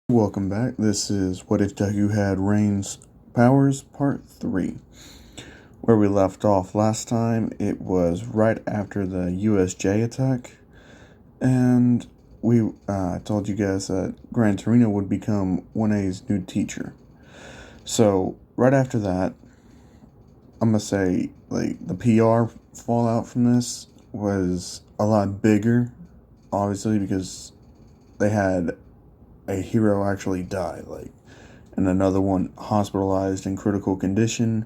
Welcome back. This is What If Deku Had Rain's Powers Part 3. Where we left off last time, it was right after the USJ attack, and we told you guys that Gran Torino would become 1A's new teacher. So, right after that, I'm gonna say, the PR fallout from this was a lot bigger, obviously, because they had a hero actually die, and another one hospitalized in critical condition,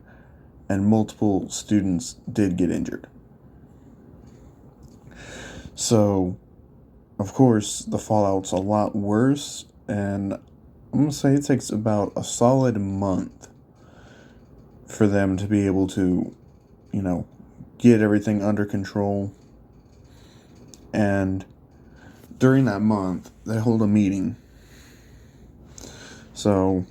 and multiple students did get injured. So, of course, the fallout's a lot worse, and I'm gonna say it takes about a solid month for them to be able to, get everything under control. And during that month, they hold a meeting. So,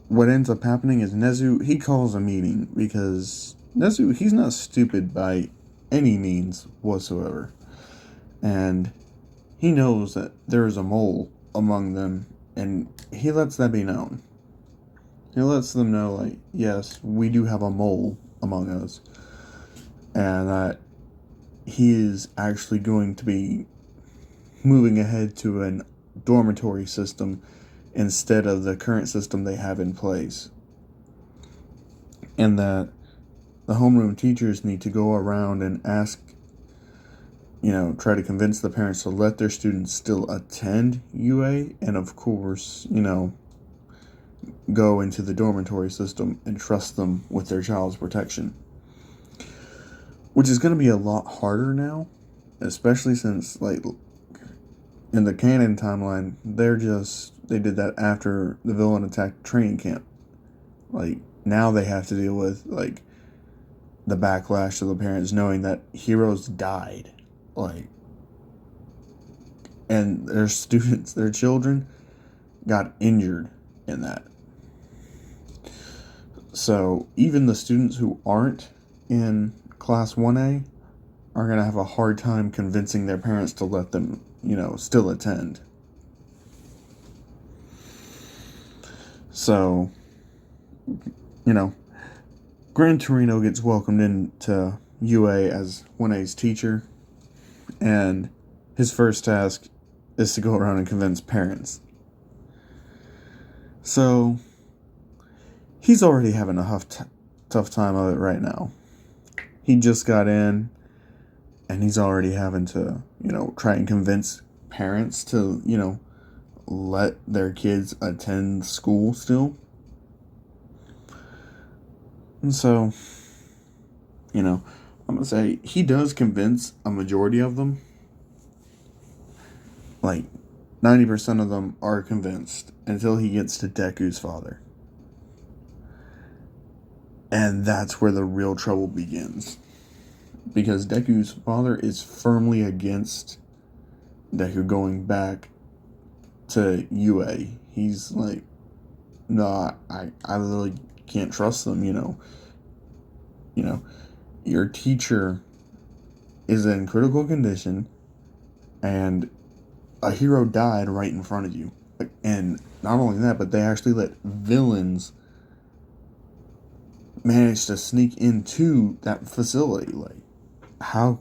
what ends up happening is Nezu, he calls a meeting because Nezu, he's not stupid by any means whatsoever. And he knows that there is a mole among them, and he lets that be known. He lets them know, yes, we do have a mole among us, and that he is actually going to be moving ahead to a dormitory system instead of the current system they have in place. And that the homeroom teachers need to go around and ask, try to convince the parents to let their students still attend UA, and of course, go into the dormitory system and trust them with their child's protection. Which is going to be a lot harder now, especially since, in the canon timeline, they did that after the villain attacked training camp. Now they have to deal with, the backlash to the parents knowing that heroes died. And their students, their children, got injured in that. So, even the students who aren't in Class 1A are going to have a hard time convincing their parents to let them, still attend. So, Gran Torino gets welcomed into UA as 1A's teacher, and his first task is to go around and convince parents. So, he's already having a tough time of it right now. He just got in, and he's already having to, try and convince parents to, let their kids attend school still. And so, I'm going to say he does convince a majority of them. 90% of them are convinced until he gets to Deku's father. And that's where the real trouble begins. Because Deku's father is firmly against Deku going back to UA. He's like, no, I really can't trust them, your teacher is in critical condition, and a hero died right in front of you. And not only that, but they actually let villains manage to sneak into that facility. How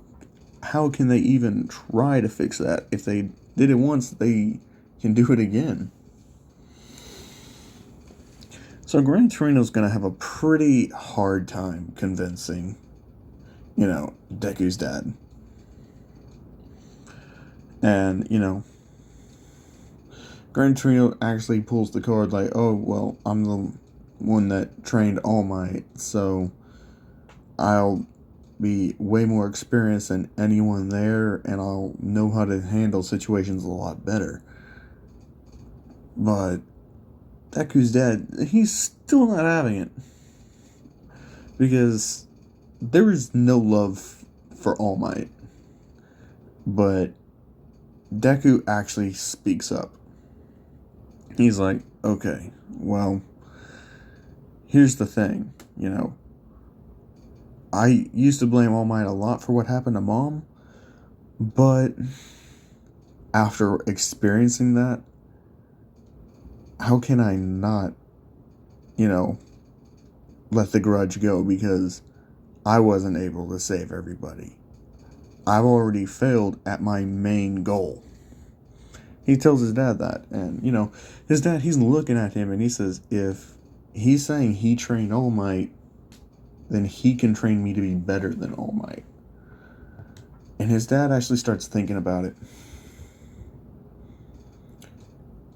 can they even try to fix that? If they did it once, they can do it again. So Gran Torino's going to have a pretty hard time convincing, Deku's dad. And, Gran Torino actually pulls the card oh, well, I'm the one that trained All Might, so I'll be way more experienced than anyone there, and I'll know how to handle situations a lot better. But Deku's dad, he's still not having it. Because there is no love for All Might. But Deku actually speaks up. He's like, okay, well, here's the thing, I used to blame All Might a lot for what happened to Mom, but after experiencing that, how can I not, you know, let the grudge go because I wasn't able to save everybody. I've already failed at my main goal. He tells his dad that, and, his dad, he's looking at him and he says, if he's saying he trained All Might, then he can train me to be better than All Might. And his dad actually starts thinking about it.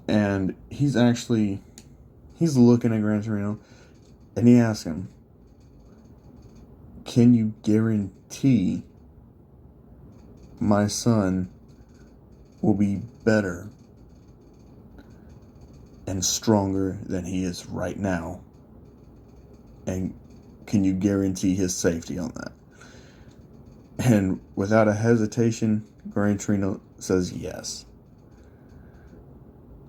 And he's looking at Gran Torino, and he asks him, can you guarantee my son will be better and stronger than he is right now? And can you guarantee his safety on that? And without a hesitation, Gran Torino says yes.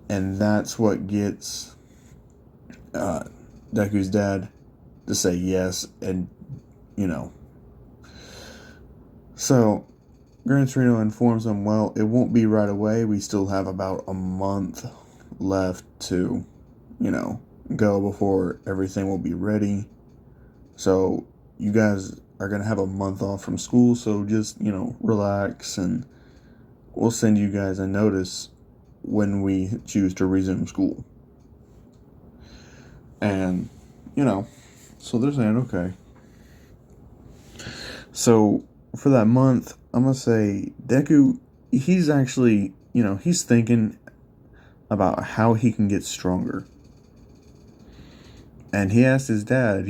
And that's what gets Deku's dad to say yes. And, So, Gran Torino informs him, well, it won't be right away. We still have about a month left to, go before everything will be ready. So, you guys are going to have a month off from school. So, just, relax, and we'll send you guys a notice when we choose to resume school. And, so they're saying, okay. So, for that month, I'm going to say Deku, he's actually, he's thinking about how he can get stronger. And he asked his dad,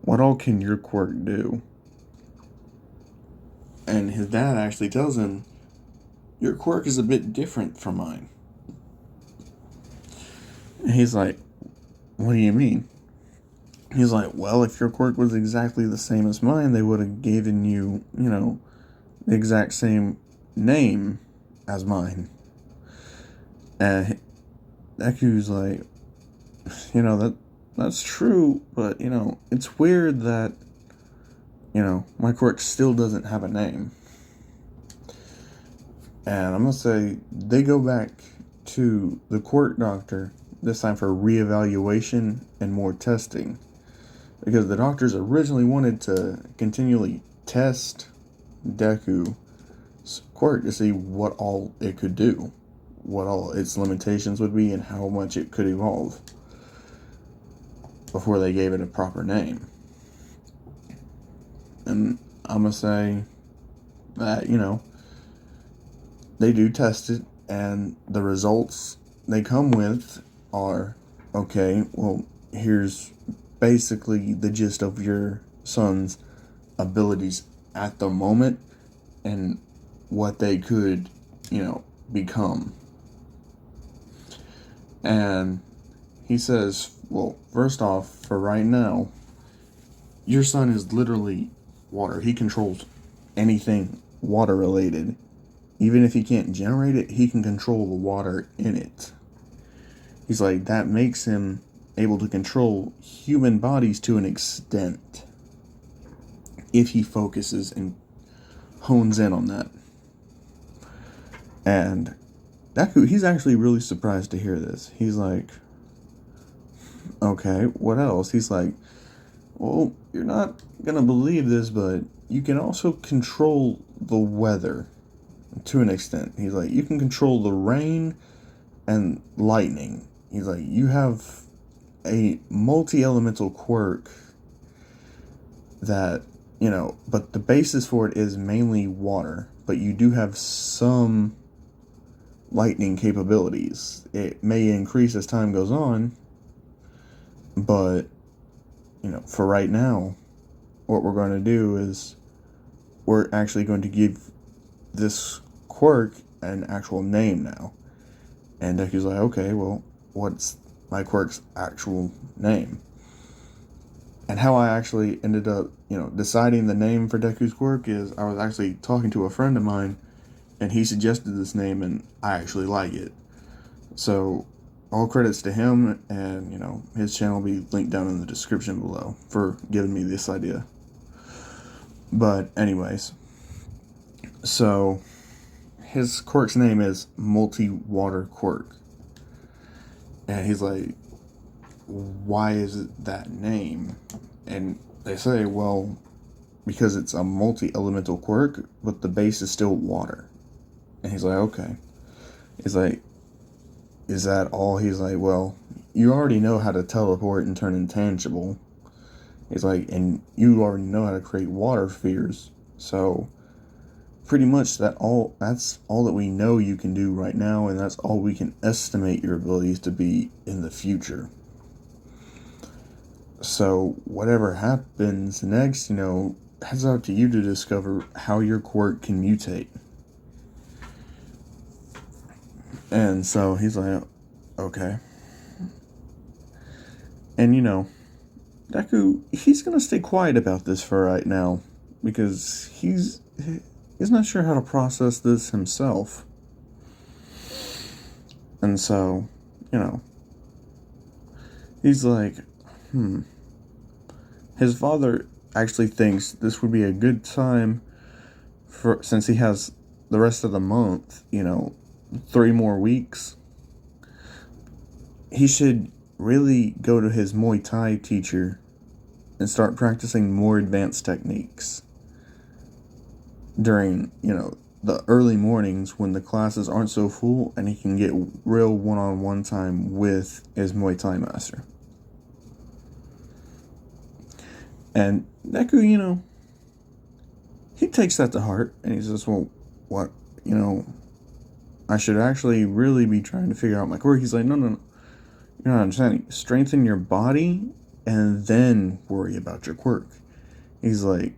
what all can your quirk do? And his dad actually tells him, your quirk is a bit different from mine. And he's like, what do you mean? He's like, well, if your quirk was exactly the same as mine, they would have given you, the exact same name as mine. And Deku's like, that's true, but, it's weird that, my quirk still doesn't have a name. And I'm going to say they go back to the quirk doctor, this time for reevaluation and more testing. Because the doctors originally wanted to continually test Deku's quirk to see what all it could do, what all its limitations would be, and how much it could evolve before they gave it a proper name. And I'm going to say that, they do test it, and the results they come with are, okay, well, here's basically the gist of your son's abilities at the moment and what they could, become. And he says, well, first off, for right now, your son is literally water. He controls anything water related. Even if he can't generate it, he can control the water in it. He's like, that makes him able to control human bodies to an extent if he focuses and hones in on that. And Deku, he's actually really surprised to hear this. He's like, okay, what else? He's like, well, you're not gonna believe this, but you can also control the weather to an extent. He's like, you can control the rain and lightning. He's like, you have a multi-elemental quirk that, but the basis for it is mainly water, but you do have some lightning capabilities. It may increase as time goes on, but, for right now, what we're going to do is we're actually going to give this quirk an actual name now. And Deku's like, okay, well, what's my quirk's actual name? And how I actually ended up, deciding the name for Deku's quirk is I was actually talking to a friend of mine, and he suggested this name, and I actually like it. So, all credits to him, and, his channel will be linked down in the description below for giving me this idea. But, anyways, so his quirk's name is Multi-Water Quirk. And he's like, why is it that name? And they say, well, because it's a multi-elemental quirk, but the base is still water. And he's like, okay. He's like, is that all? He's like, well, you already know how to teleport and turn intangible. He's like, and you already know how to create water spheres. So pretty much that's all that we know you can do right now, and that's all we can estimate your abilities to be in the future. So whatever happens next, it's up to you to discover how your quirk can mutate. And so he's like, okay. And Deku, he's gonna stay quiet about this for right now because he's not sure how to process this himself. And so, he's like, His father actually thinks this would be a good time since he has the rest of the month, 3 more weeks. He should really go to his Muay Thai teacher and start practicing more advanced techniques during, the early mornings when the classes aren't so full and he can get real one-on-one time with his Muay Thai master. And Deku, he takes that to heart and he says, well, what, I should actually really be trying to figure out my quirk. He's like, no, you're not understanding. Strengthen your body and then worry about your quirk. He's like,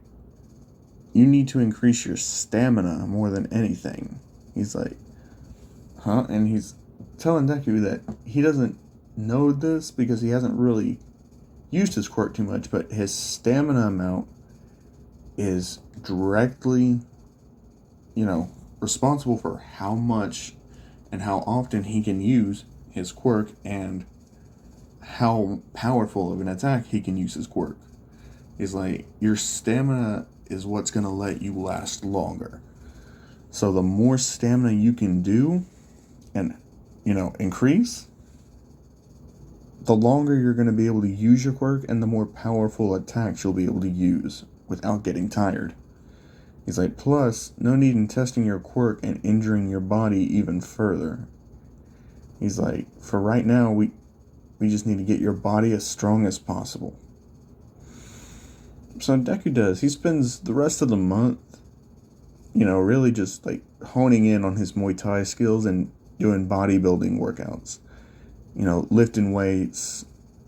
you need to increase your stamina more than anything. He's like, huh? And he's telling Deku that he doesn't know this because he hasn't really used his quirk too much, but his stamina amount is directly, responsible for how much and how often he can use his quirk and how powerful of an attack he can use his quirk. He's like, your stamina is what's going to let you last longer. So the more stamina you can do and, increase, the longer you're going to be able to use your quirk and the more powerful attacks you'll be able to use without getting tired. He's like, plus, no need in testing your quirk and injuring your body even further. He's like, for right now, we just need to get your body as strong as possible. So Deku does. He spends the rest of the month, really just like honing in on his Muay Thai skills and doing bodybuilding workouts. Lifting weights,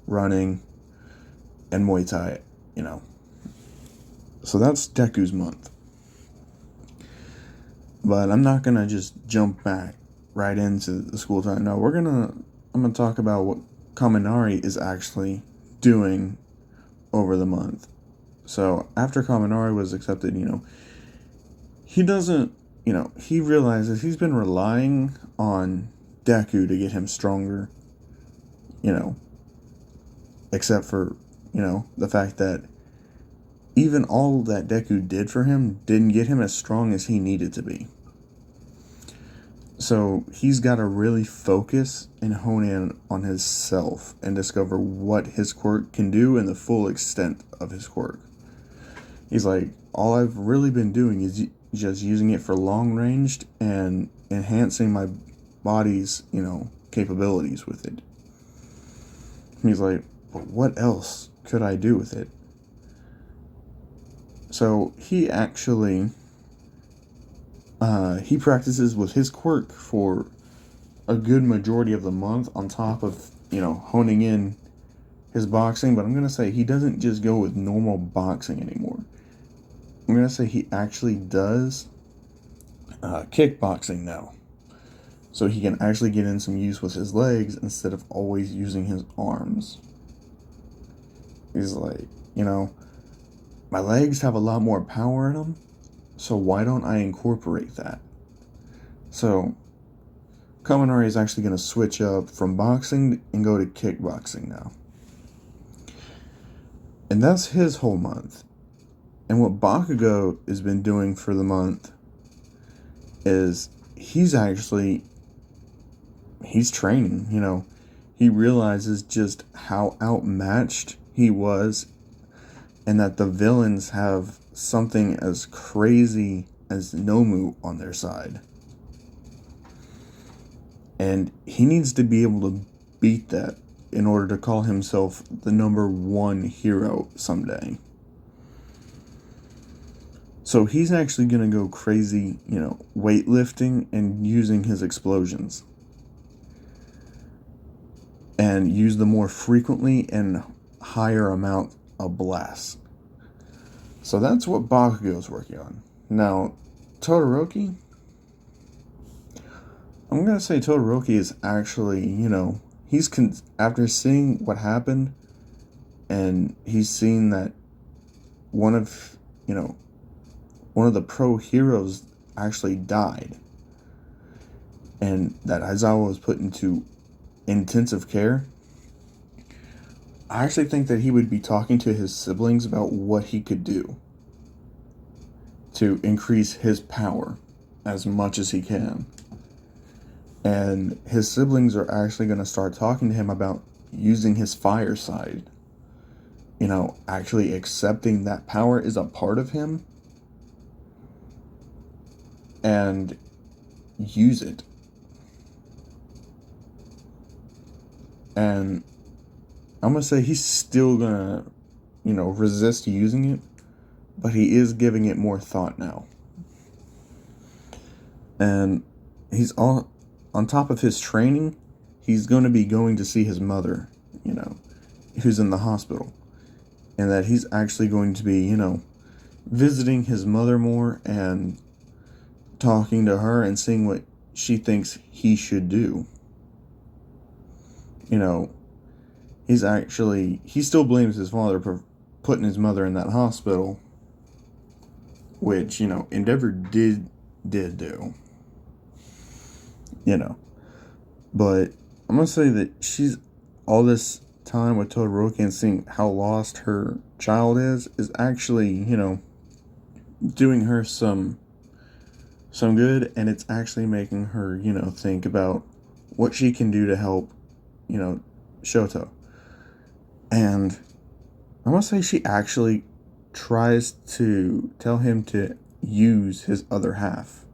running, and Muay Thai, So that's Deku's month. But I'm not going to just jump back right into the school time. No, I'm going to talk about what Kaminari is actually doing over the month. So after Kaminari was accepted, he doesn't, he realizes he's been relying on Deku to get him stronger, except for, the fact that even all that Deku did for him didn't get him as strong as he needed to be. So he's got to really focus and hone in on his self and discover what his quirk can do and the full extent of his quirk. He's like, all I've really been doing is just using it for long ranged and enhancing my body's, capabilities with it. He's like, but what else could I do with it? So he actually, he practices with his quirk for a good majority of the month on top of, honing in his boxing. But I'm going to say he doesn't just go with normal boxing anymore. I'm going to say he actually does kickboxing now. So he can actually get in some use with his legs instead of always using his arms. He's like, my legs have a lot more power in them, so why don't I incorporate that? So Kaminari is actually going to switch up from boxing and go to kickboxing now. And that's his whole month. And what Bakugo has been doing for the month is he's training, he realizes just how outmatched he was, and that the villains have something as crazy as Nomu on their side. And he needs to be able to beat that in order to call himself the number one hero someday. So he's actually going to go crazy, weightlifting and using his explosions. And use them more frequently and higher amount of blasts. So that's what Bakugo's working on. Now, Todoroki, I'm going to say Todoroki is actually, after seeing what happened, and he's seen that one of the pro heroes actually died, and that Aizawa was put into intensive care. I actually think that he would be talking to his siblings about what he could do to increase his power as much as he can. And his siblings are actually going to start talking to him about using his fire side. Actually accepting that power is a part of him and use it. And I'm going to say he's still going to, resist using it, but he is giving it more thought now. And he's on top of his training, he's going to be going to see his mother, who's in the hospital. And that he's actually going to be, visiting his mother more and talking to her and seeing what she thinks he should do. He still blames his father for putting his mother in that hospital, which, Endeavor did do. But I'm going to say that she's all this time with Todoroki and seeing how lost her child is actually, doing her some good, and it's actually making her, think about what she can do to help, Shoto. And I must say she actually tries to tell him to use his other half.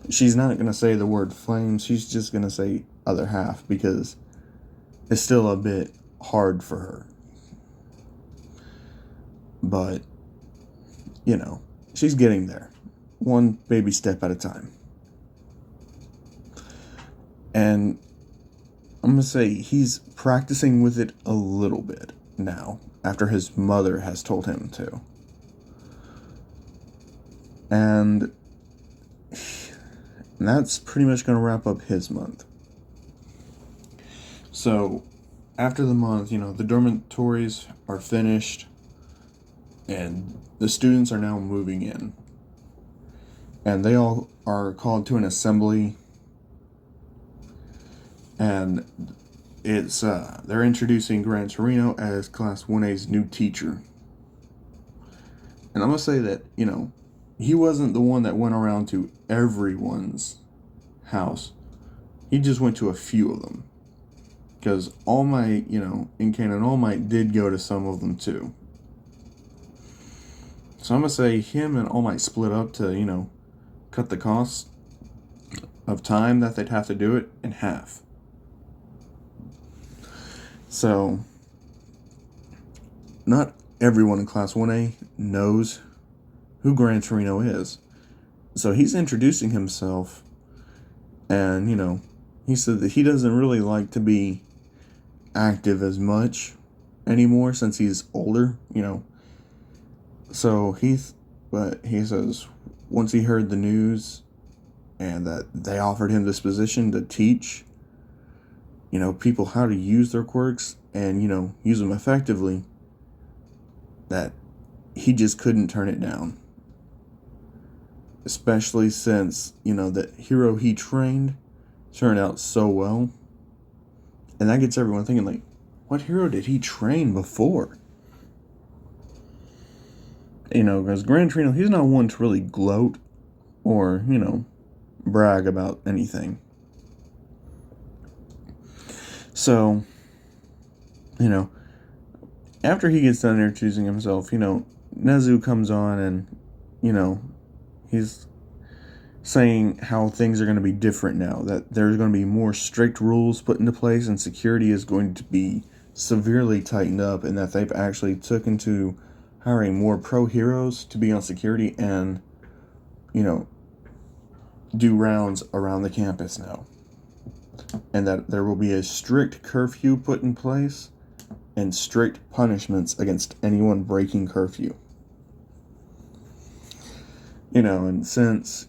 She's not going to say the word flame, she's just going to say other half, because it's still a bit hard for her. But, she's getting there. One baby step at a time. And I'm going to say he's practicing with it a little bit now, after his mother has told him to. And that's pretty much going to wrap up his month. So, after the month, the dormitories are finished, and the students are now moving in. And they all are called to an assembly, and it's they're introducing Gran Torino as Class 1A's new teacher. And I'm going to say that, he wasn't the one that went around to everyone's house. He just went to a few of them. Because All Might, in canon, All Might did go to some of them too. So I'm going to say him and All Might split up to, cut the cost of time that they'd have to do it in half. So, not everyone in Class 1A knows who Gran Torino is. So he's introducing himself, and, he said that he doesn't really like to be active as much anymore since he's older, So he says once he heard the news and that they offered him this position to teach, people how to use their quirks and, use them effectively, that he just couldn't turn it down. Especially since, the hero he trained turned out so well. And that gets everyone thinking, what hero did he train before? Because Gran Torino, he's not one to really gloat or, brag about anything. So, you know, after he gets done introducing himself, Nezu comes on and, he's saying how things are going to be different now, that there's going to be more strict rules put into place and security is going to be severely tightened up, and that they've actually took into hiring more pro heroes to be on security and, do rounds around the campus now. And that there will be a strict curfew put in place and strict punishments against anyone breaking curfew. And since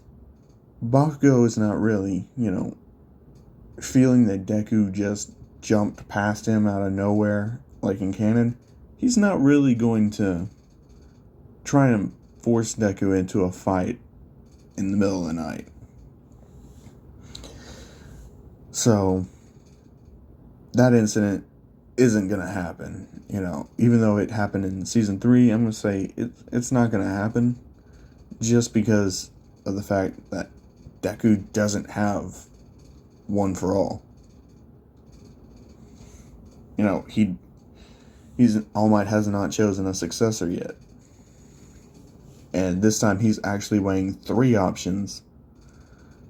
Bakugo is not really, feeling that Deku just jumped past him out of nowhere, like in canon, he's not really going to try and force Deku into a fight in the middle of the night. So, that incident isn't going to happen, even though it happened in Season 3, I'm going to say it's not going to happen, just because of the fact that Deku doesn't have one for all. All Might has not chosen a successor yet. And this time he's actually weighing 3 options.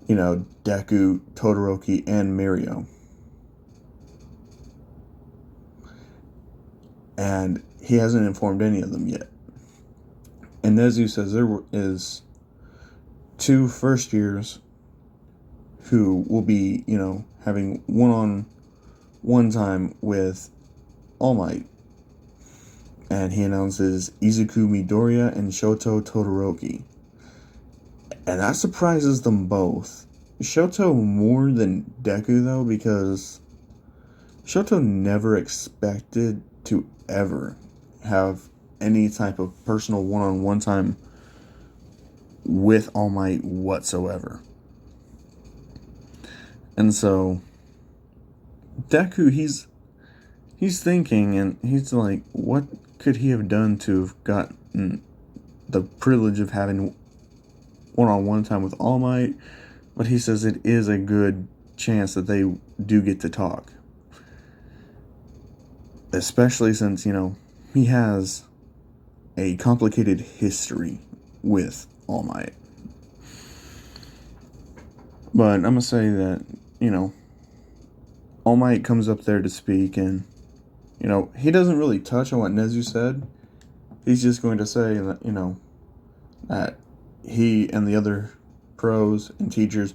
Deku, Todoroki, and Mirio. And he hasn't informed any of them yet. And Nezu says there is 2 first years who will be, having one-on-one time with All Might. And he announces Izuku Midoriya and Shoto Todoroki. And that surprises them both. Shoto more than Deku, though, because Shoto never expected to ever have any type of personal one-on-one time with All Might whatsoever. And so Deku, he's thinking, and he's like, what could he have done to have gotten the privilege of having one-on-one time with All Might? But he says it is a good chance that they do get to talk. Especially since, he has a complicated history with All Might. But I'm going to say that, All Might comes up there to speak, and, he doesn't really touch on what Nezu said. He's just going to say that, that he and the other pros and teachers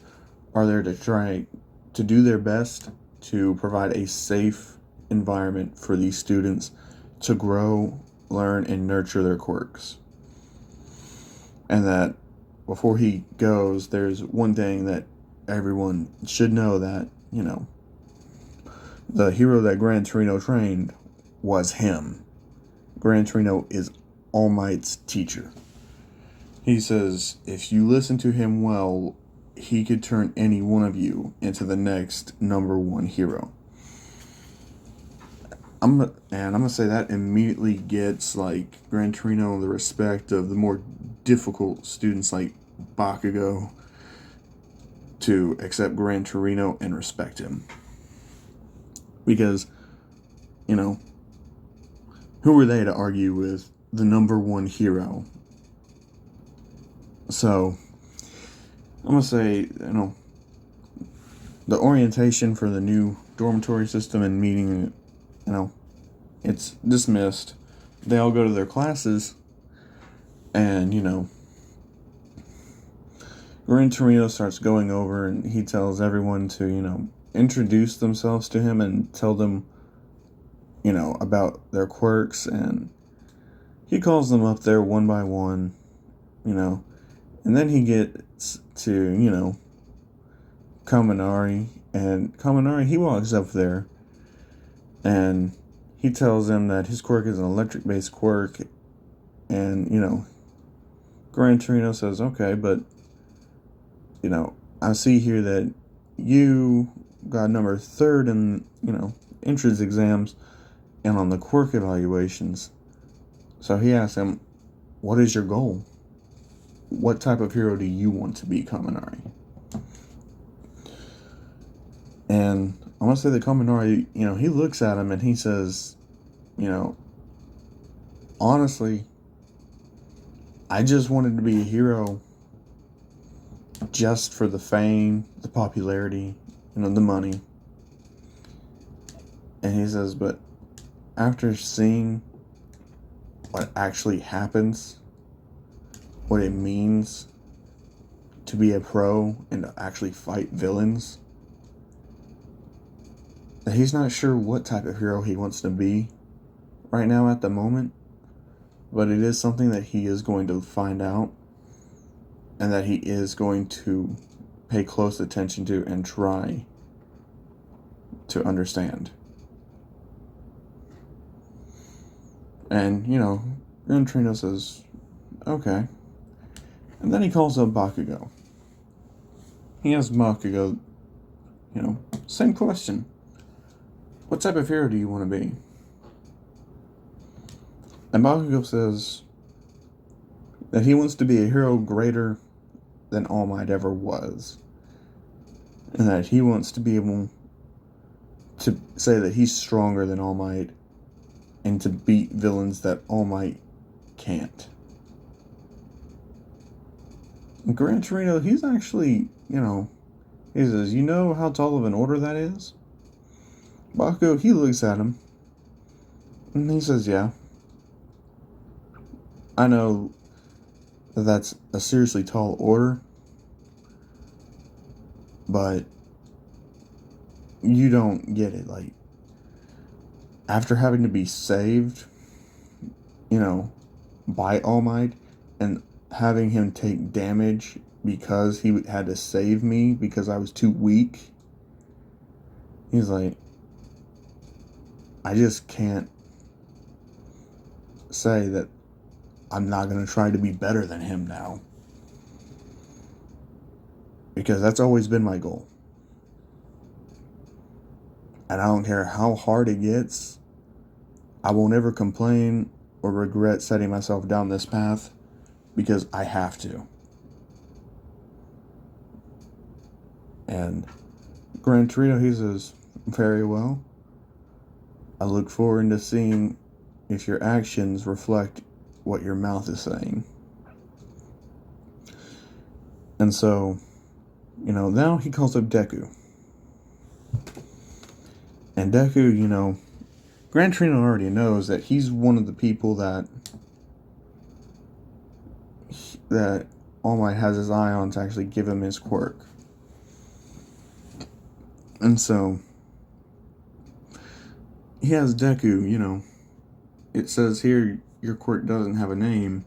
are there to try to do their best to provide a safe environment for these students to grow, learn, and nurture their quirks. And that before he goes, there's one thing that everyone should know, that, the hero that Gran Torino trained was him. Gran Torino is All Might's teacher. He says, if you listen to him well, he could turn any one of you into the next number 1 hero. I'm going to say that immediately gets, Gran Torino the respect of the more difficult students like Bakugo to accept Gran Torino and respect him. Because, who are they to argue with the number 1 hero? So, I'm going to say, the orientation for the new dormitory system and meeting, it's dismissed. They all go to their classes, and, Gran Torino starts going over, and he tells everyone to, introduce themselves to him and tell them, about their quirks, and he calls them up there one by one, and then he gets to, Kaminari, and Kaminari, he walks up there, and he tells them that his quirk is an electric-based quirk, and, Gran Torino says, okay, but, I see here that you got number 3rd in, entrance exams and on the quirk evaluations. So he asks him, what is your goal? What type of hero do you want to be, Kaminari? And I want to say the Commodore, he looks at him and he says, you know, honestly, I just wanted to be a hero just for the fame, the popularity, the money. And he says, but after seeing what actually happens, what it means to be a pro and to actually fight villains, that he's not sure what type of hero he wants to be right now at the moment, but it is something that he is going to find out and that he is going to pay close attention to and try to understand. And, Gran Torino says, okay. And then he calls up Bakugo. He asks Bakugo, same question. What type of hero do you want to be? And Bakugo says that he wants to be a hero greater than All Might ever was. And that he wants to be able to say that he's stronger than All Might and to beat villains that All Might can't. And Gran Torino, he's actually, he says, you know how tall of an order that is? Bakugo, he looks at him and he says, yeah. I know that that's a seriously tall order, but you don't get it. Like, after having to be saved, by All Might and having him take damage because he had to save me because I was too weak, he's like, I just can't say that I'm not going to try to be better than him now. Because that's always been my goal. And I don't care how hard it gets, I won't ever complain or regret setting myself down this path because I have to. And Gran Torino, he says, very well. I look forward to seeing if your actions reflect what your mouth is saying. And so, now he calls up Deku. And Deku, Gran Torino already knows that he's one of the people that All Might has his eye on to actually give him his quirk. And so, he has Deku, it says here, your quirk doesn't have a name,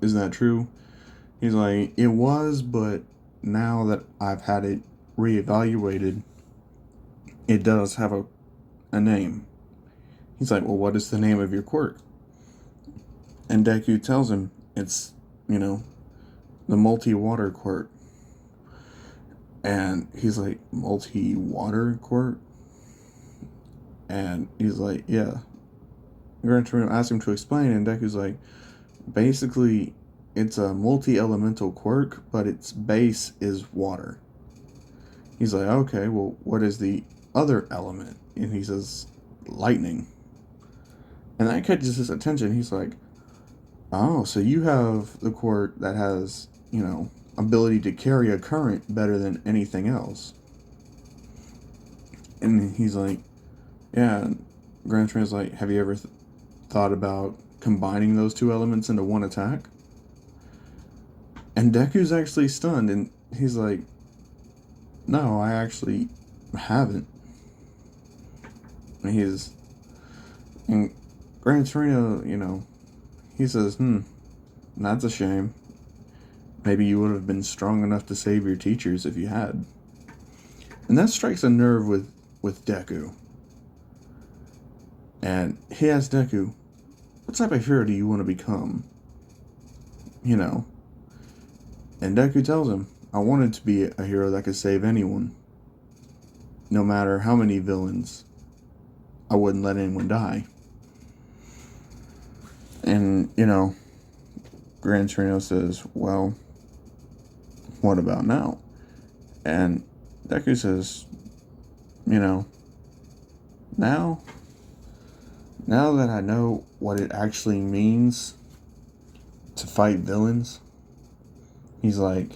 is that true? He's like, it was, but now that I've had it reevaluated, it does have a name. He's like, well, what is the name of your quirk? And Deku tells him it's, the multi-water quirk. And he's like, multi-water quirk? And he's like, yeah. Gran Torino asks him to explain, and Deku's like, basically, it's a multi-elemental quirk, but its base is water. He's like, okay, well, what is the other element? And he says, lightning. And that catches his attention. He's like, oh, so you have the quirk that has, ability to carry a current better than anything else. And he's like, yeah. Gran Torino's like, have you ever thought about combining those two elements into one attack? And Deku's actually stunned, and he's like, no, I actually haven't. And Gran Torino, he says, that's a shame. Maybe you would have been strong enough to save your teachers if you had. And that strikes a nerve with Deku. And he asks Deku, what type of hero do you want to become? And Deku tells him, I wanted to be a hero that could save anyone. No matter how many villains, I wouldn't let anyone die. And, Gran Torino says, well, what about now? And Deku says, Now, now that I know what it actually means to fight villains, he's like,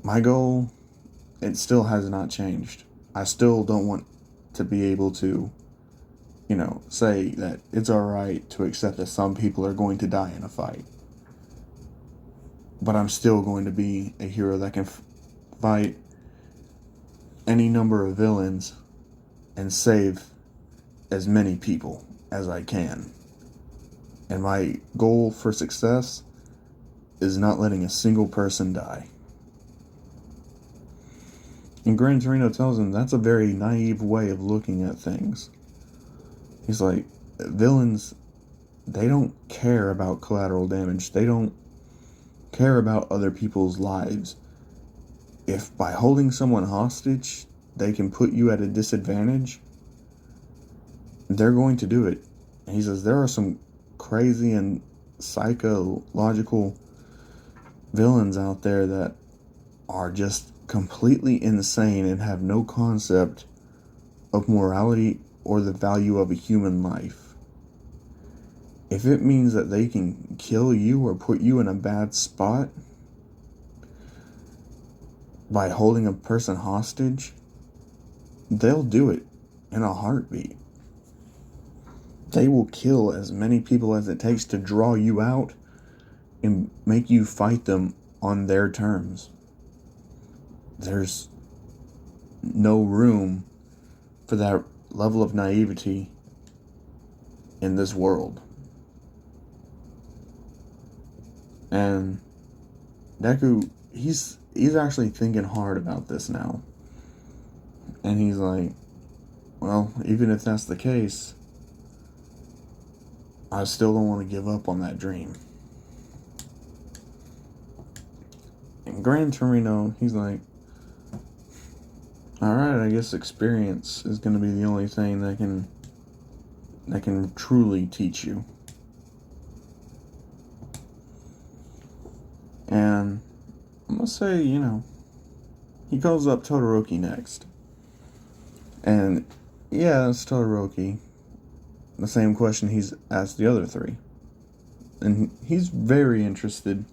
my goal, it still has not changed. I still don't want to be able to, say that it's alright to accept that some people are going to die in a fight. But I'm still going to be a hero that can fight any number of villains and save as many people as I can. And my goal for success is not letting a single person die. And Gran Torino tells him that's a very naive way of looking at things. He's like, villains, they don't care about collateral damage. They don't care about other people's lives. If by holding someone hostage, they can put you at a disadvantage, they're going to do it. And he says there are some crazy and psychological villains out there that are just completely insane and have no concept of morality or the value of a human life. If it means that they can kill you or put you in a bad spot by holding a person hostage, they'll do it in a heartbeat. They will kill as many people as it takes to draw you out and make you fight them on their terms. There's no room for that level of naivety in this world. And Deku, he's actually thinking hard about this now. And he's like, well, even if that's the case, I still don't want to give up on that dream. And Gran Torino, he's like, alright, I guess experience is going to be the only thing that can truly teach you. And I'm going to say, he calls up Todoroki next. And yeah, it's Todoroki. The same question he's asked the other three. And he's very interested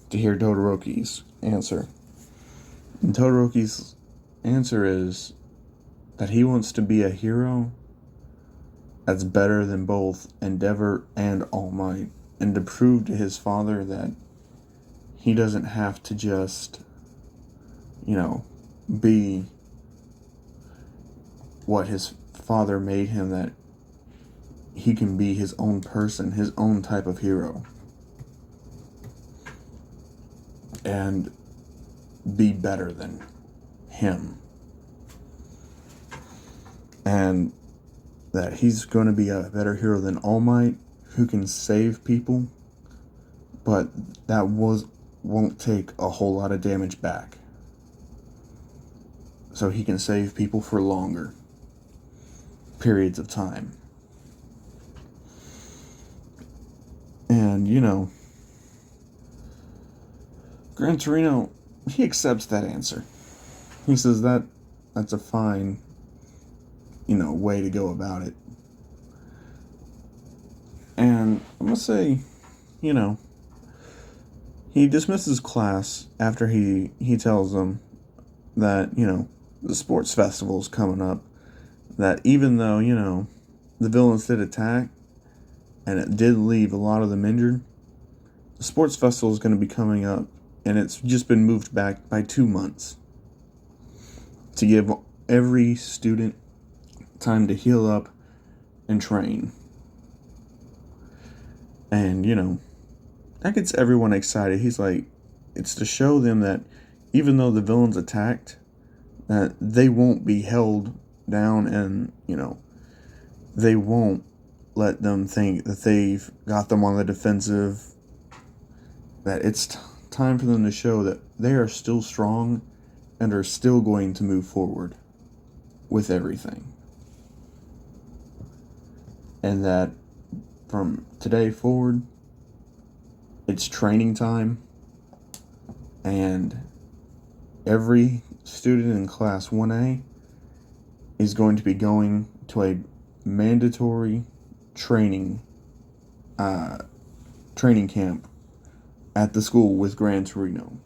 to hear Todoroki's answer. And Todoroki's answer is that he wants to be a hero that's better than both Endeavor and All Might, and to prove to his father that he doesn't have to just, be what his father made him, that he can be his own person, his own type of hero, and be better than him. And that he's going to be a better hero than All Might, who can save people, but that won't take a whole lot of damage back. So he can save people for longer periods of time. And, Gran Torino, he accepts that answer. He says that's a fine, way to go about it. And I'm going to say, he dismisses class after he tells them that, the sports festival's coming up. That even though, the villains did attack, and it did leave a lot of them injured, the sports festival is going to be coming up, and it's just been moved back by 2 months to give every student time to heal up and train. And, that gets everyone excited. He's like, it's to show them that even though the villains attacked, that they won't be held down, and, they won't let them think that they've got them on the defensive, that it's time for them to show that they are still strong and are still going to move forward with everything. And that from today forward, it's training time, and every student in class 1A is going to be going to a mandatory training training camp at the school with Gran Torino.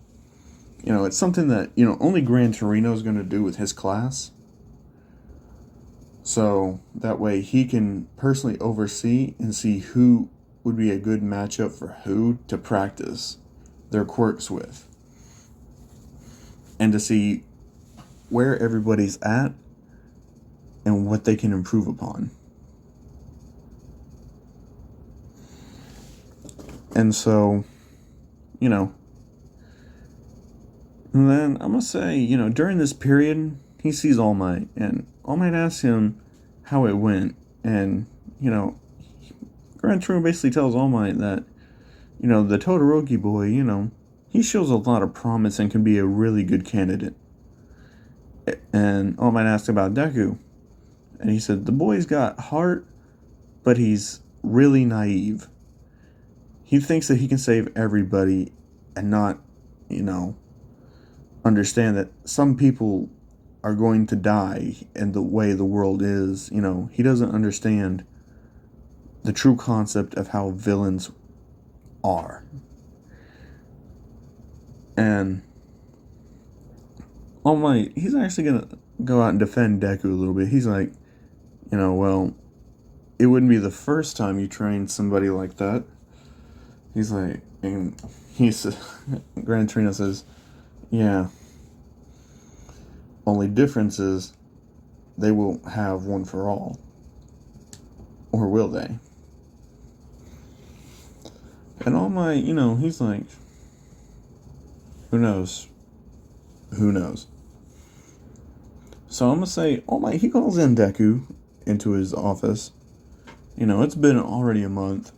It's something that, only Gran Torino is going to do with his class. So that way he can personally oversee and see who would be a good matchup for who to practice their quirks with. And to see where everybody's at and what they can improve upon. And so, and then I'm going to say, during this period, he sees All Might, and All Might asks him how it went. And, Gran Torino basically tells All Might that, the Todoroki boy, he shows a lot of promise and can be a really good candidate. And All Might asked about Deku. And he said, the boy's got heart, but he's really naive. He thinks that he can save everybody and not, understand that some people are going to die in the way the world is. He doesn't understand the true concept of how villains are. And All Might, he's actually going to go out and defend Deku a little bit. He's like, well, it wouldn't be the first time you trained somebody like that. He's like, and he says, Gran Torino says, yeah. Only difference is they won't have one for all. Or will they? And All Might, he's like, who knows? Who knows? So I'm going to say, All Might, he calls in Deku into his office. It's been already a month.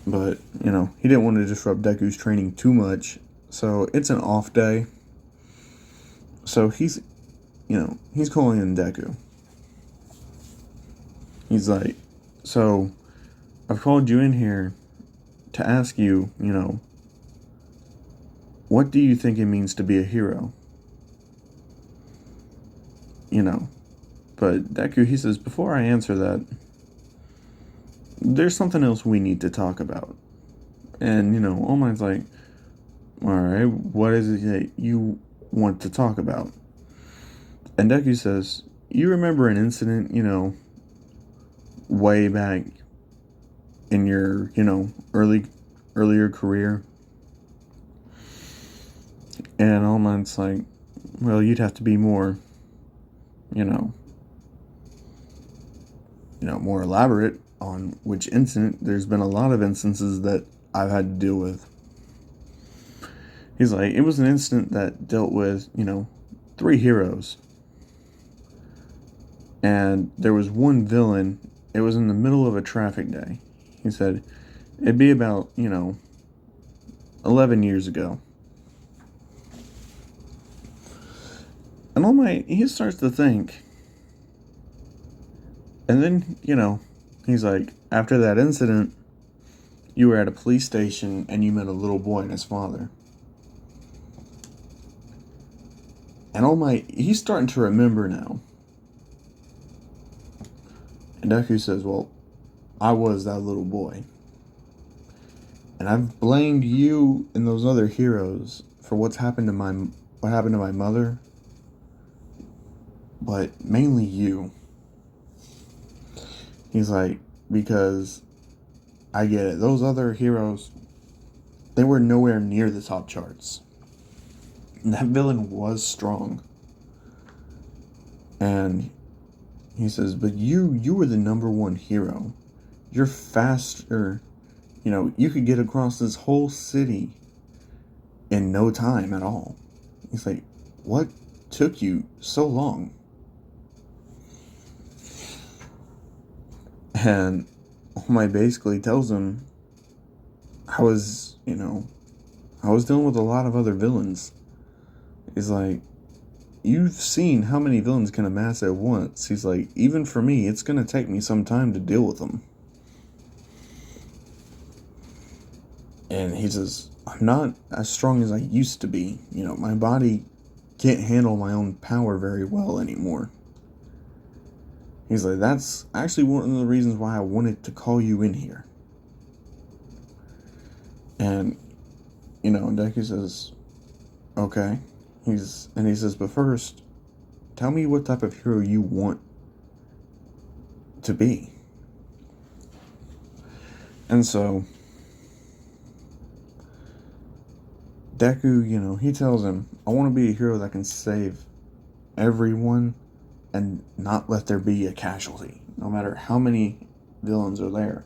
But, he didn't want to disrupt Deku's training too much. So it's an off day. So he's calling in Deku. He's like, so I've called you in here to ask you, what do you think it means to be a hero? But Deku, he says, before I answer that, there's something else we need to talk about. And, All Might's like, alright, what is it that you want to talk about? And Deku says, you remember an incident, way back in your, earlier career? And All Might's like, well, you'd have to be more, more elaborate on which incident. There's been a lot of instances that I've had to deal with. He's like, it was an incident that dealt with, 3 heroes. And there was one villain. It was in the middle of a traffic day. He said, it'd be about, 11 years ago. And All Might, he starts to think. And then, he's like, after that incident, you were at a police station and you met a little boy and his father. And All Might, he's starting to remember now. And Deku says, well, I was that little boy. And I've blamed you and those other heroes for what happened to my mother. But mainly you. He's like, because I get it. Those other heroes, they were nowhere near the top charts. And that villain was strong. And he says, but you were the number one hero. You're faster. You could get across this whole city in no time at all. He's like, what took you so long? And All Might basically tells him, I was dealing with a lot of other villains. He's like, you've seen how many villains can amass at once. He's like, even for me, it's going to take me some time to deal with them. And he says, I'm not as strong as I used to be. My body can't handle my own power very well anymore. He's like, that's actually one of the reasons why I wanted to call you in here. And, Deku says, okay. He says, but first, tell me what type of hero you want to be. And so, Deku, he tells him, I want to be a hero that can save everyone and not let there be a casualty, no matter how many villains are there.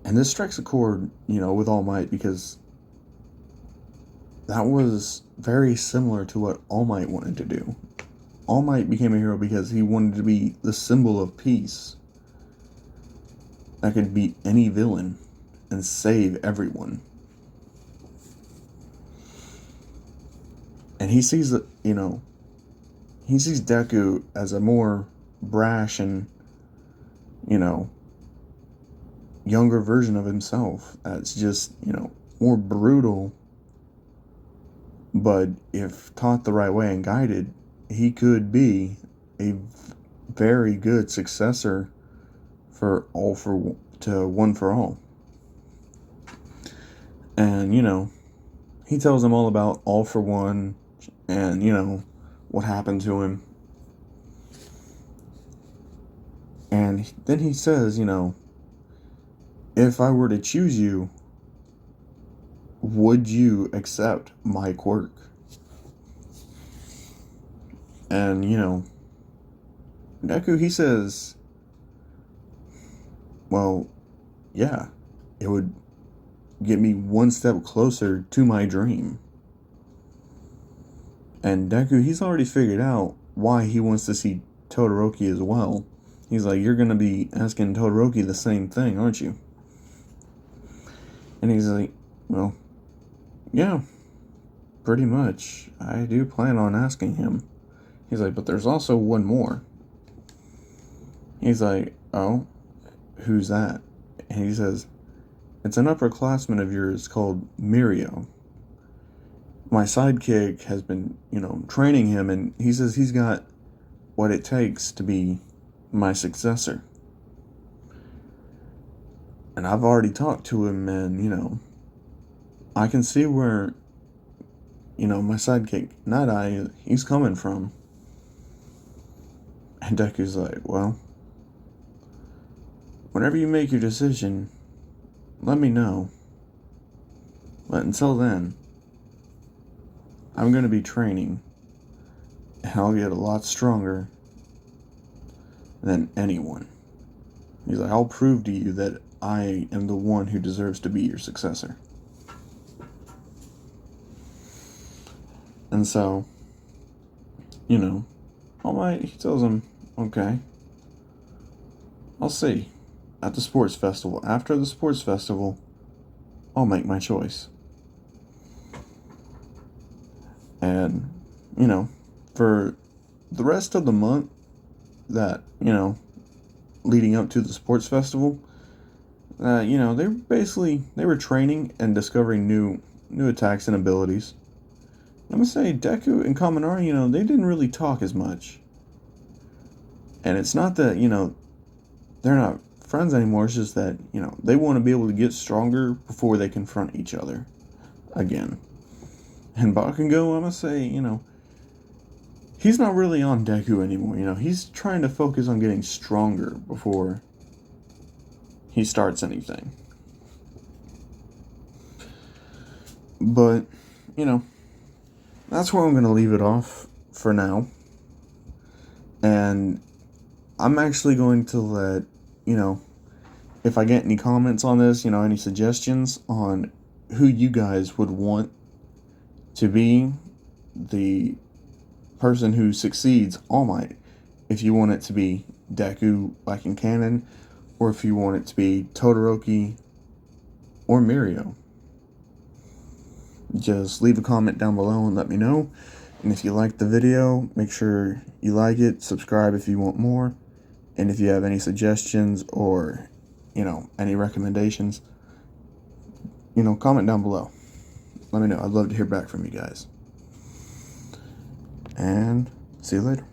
And this strikes a chord, with All Might, because that was very similar to what All Might wanted to do. All Might became a hero because he wanted to be the symbol of peace that could beat any villain and save everyone. And he sees that, he sees Deku as a more brash and, younger version of himself. That's just, more brutal. But if taught the right way and guided, he could be a very good successor for One for All. And, he tells him all about All for One and, what happened to him. And then he says, if I were to choose you, would you accept my quirk? And, Deku, he says, well, yeah, it would get me one step closer to my dream. And Deku, he's already figured out why he wants to see Todoroki as well. He's like, you're going to be asking Todoroki the same thing, aren't you? And he's like, well, yeah, pretty much. I do plan on asking him. He's like, but there's also one more. He's like, oh, who's that? And he says, it's an upperclassman of yours called Mirio. My sidekick has been, training him, and he says he's got what it takes to be my successor. And I've already talked to him, and, I can see where, my sidekick, Night Eye, he's coming from. And Deku's like, well, whenever you make your decision, let me know. But until then, I'm going to be training, and I'll get a lot stronger than anyone. He's like, I'll prove to you that I am the one who deserves to be your successor. And so, All Might, he tells him, okay, I'll see. At the sports festival. After the sports festival, I'll make my choice. And, for the rest of the month that, leading up to the sports festival, they were training and discovering new attacks and abilities. I'm gonna say Deku and Kaminari, they didn't really talk as much. And it's not that, they're not friends anymore. It's just that, they want to be able to get stronger before they confront each other again. And Bakugo, I'm gonna say, he's not really on Deku anymore. He's trying to focus on getting stronger before he starts anything. But, that's where I'm going to leave it off for now. And I'm actually going to let, if I get any comments on this, any suggestions on who you guys would want to be the person who succeeds All Might. If you want it to be Deku, like in canon, or if you want it to be Todoroki or Mirio. Just leave a comment down below and let me know. And if you liked the video, make sure you like it, subscribe if you want more. And if you have any suggestions or, any recommendations, comment down below. Let me know. I'd love to hear back from you guys. And see you later.